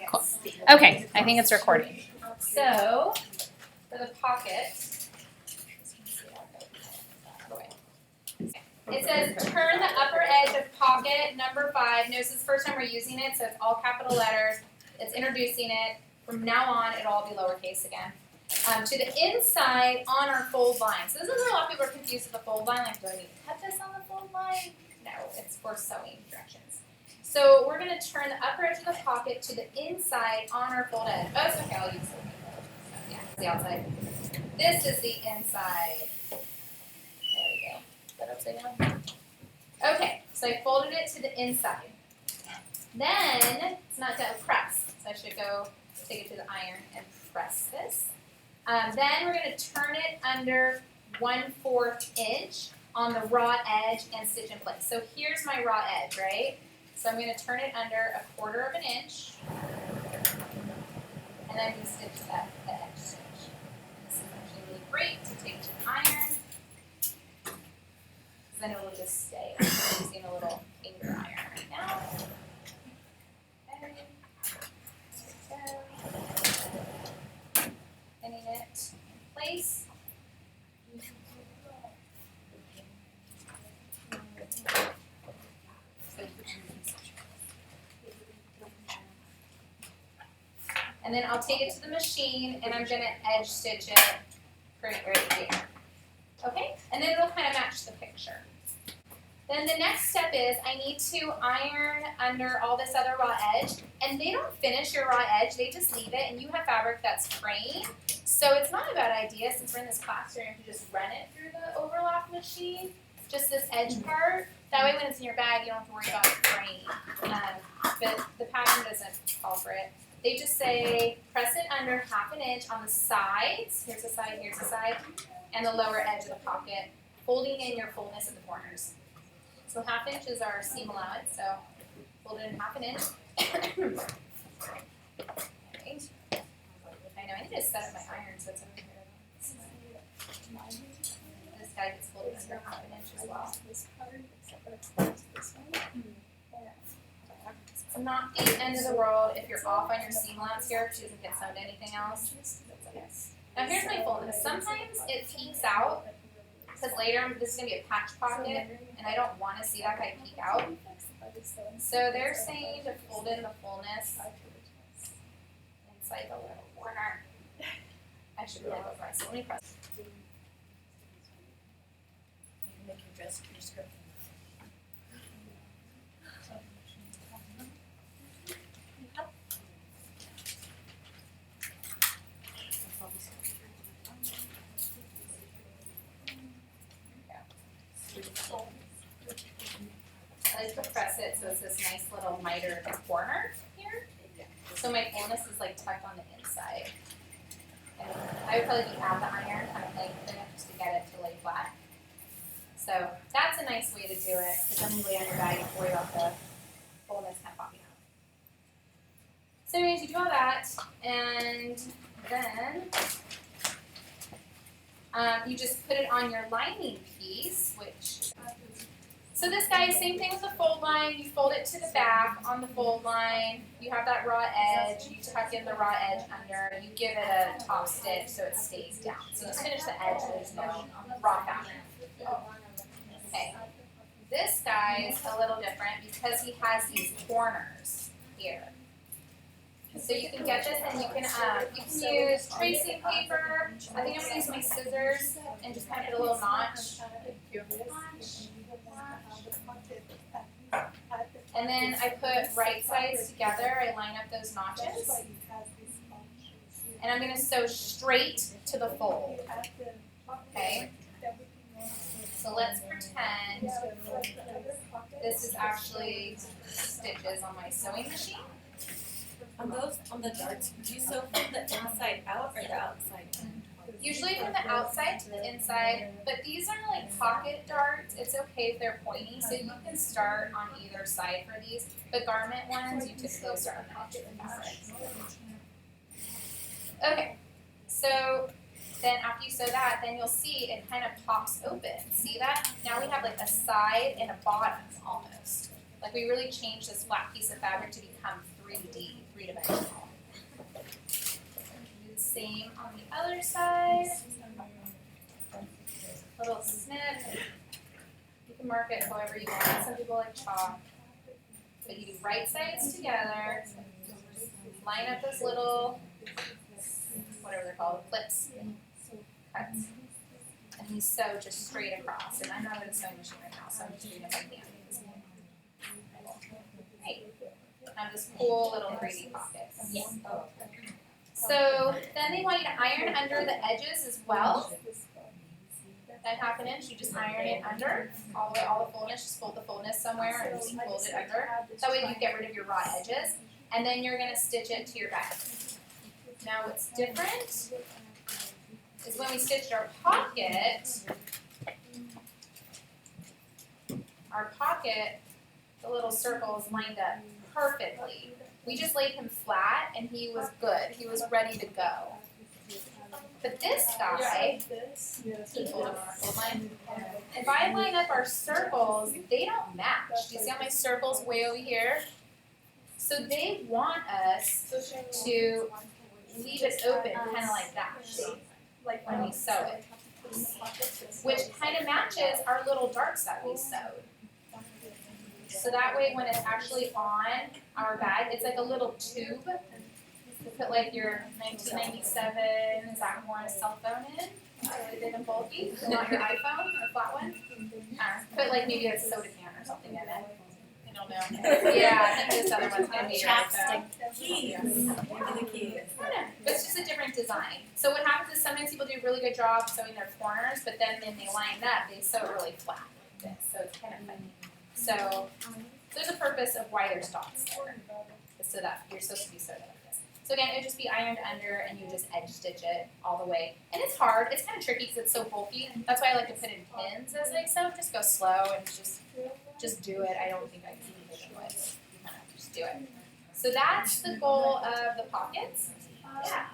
Cool. Okay, I think it's recording. So, for the pocket, it says turn the upper edge of pocket number 5. Notice it's the first time we're using it, so it's all capital letters. It's introducing it. From now on, it'll all be lowercase again. To the inside on our fold line. So this is where a lot of people are confused with the fold line. Like, do I need to cut this on the fold line? No, it's for sewing directions. So we're going to turn the upper edge of the pocket to the inside on our fold edge. Oh, it's okay, I'll use it. Yeah, it's the outside. This is the inside. There we go. Is that upside down? Okay, so I folded it to the inside. Then, it's not done, press. So I should go take it to the iron and press this. Then we're going to turn it under 1/4 inch on the raw edge and stitch in place. So here's my raw edge, right? So I'm going to turn it under 1/4 inch, and then we stitch the edge stitch. This is actually really great to take to the iron, because then it will just stay. I'm using a little finger iron right now. Pinning it in place. And then I'll take it to the machine and I'm going to edge stitch it right here. Okay? And then it'll kind of match the picture. Then the next step is I need to iron under all this other raw edge. And they don't finish your raw edge, they just leave it, and you have fabric that's fraying. So it's not a bad idea, since we're in this class, you're going to just run it through the overlock machine, just this edge part. That way when it's in your bag, you don't have to worry about it fraying. But the pattern doesn't call for it. They just say press it under 1/2 inch on the sides, here's the side, and the lower edge of the pocket, holding in your fullness in the corners. So 1/2 inch is our seam allowance, so fold it in 1/2 inch. Right. I know, I need to set up my iron so it's over here. This guy gets folded under 1/2 inch as well. It's not the end of the world if you're off on your seam allowance here, if she doesn't get sewn to anything else. Now here's my fullness. Sometimes it peeks out, because later this is going to be a patch pocket, and I don't want to see that guy peek out. So they're saying to fold in the fullness inside the little corner. I should really go press. So let me press. You can make your dress your skirt. I like to press it so it's this nice little mitered corner here. So my fullness is like tucked on the inside. And I would probably add the iron kind of lengthen it just to get it to lay flat. So that's a nice way to do it, because then you lay on your bag and worry about the fullness kind of popping out. So anyways, you do all that, and then you just put it on your lining piece, which, so this guy, same thing with the fold line, you fold it to the back on the fold line, you have that raw edge, you tuck in the raw edge under, you give it a top stitch so it stays down. So just finish the edge so there's no raw fabric. Okay, this guy is a little different because he has these corners here. So you can get this, and you can use tracing paper. I think I'm going to use my scissors and just kind of put a little notch. And then I put right sides together. I line up those notches. And I'm going to sew straight to the fold. Okay? So let's pretend this is actually stitches on my sewing machine. On the darts, do you sew from the inside out or the outside in? Usually from the outside to the inside, but these are like pocket darts. It's okay if they're pointy, so you can start on either side for these. The garment ones, you typically start on the edge of the fabric. Okay, so then after you sew that, then you'll see it kind of pops open. See that? Now we have like a side and a bottom almost. Like we really changed this flat piece of fabric to become 3D, three-dimensional. Do the same on the other side. Little snip. You can mark it however you want. Some people like chalk. But you do right sides together. Line up those little, whatever they're called, clips, cuts. And you sew just straight across. And I'm not at a sewing machine right now, so I'm just doing it by hand. Great. Now this cool little 3D pocket. Yeah. So then they want you to iron under the edges as well. That 1/2 inch, you just iron it under, all the way, all the fullness, just fold the fullness somewhere and just fold it under. That way you get rid of your raw edges. And then you're gonna stitch it to your bag. Now what's different is when we stitched our pocket, the little circles lined up perfectly. We just laid him flat and he was good. He was ready to go. But this guy, if I line up our circles, they don't match. Do you see how my circle's way over here? So they want us to leave it open kind of like that, like when we sew it, which kind of matches our little darts that we sewed. So that way when it's actually on our bag, it's like a little tube. You put like your 1997 Zachmore cell phone in, really big and bulky, not your iPhone, a flat one. Put like maybe a soda can or something in it. I don't know. Yeah, I think this other one's gonna be your iPhone. Keys. The keys. It's just a different design. So what happens is sometimes people do a really good job sewing their corners, but then when they line up, they sew it really flat like this. So it's kind of funny. So there's a purpose of why there's dots there. So that you're supposed to be sewed like this. So again, it would just be ironed under and you just edge stitch it all the way. And it's hard, it's kind of tricky because it's so bulky. That's why I like to put in pins as I sew. Just go slow and just do it. I don't think I can even do it. You kind of just do it. So that's the goal of the pockets. Yeah.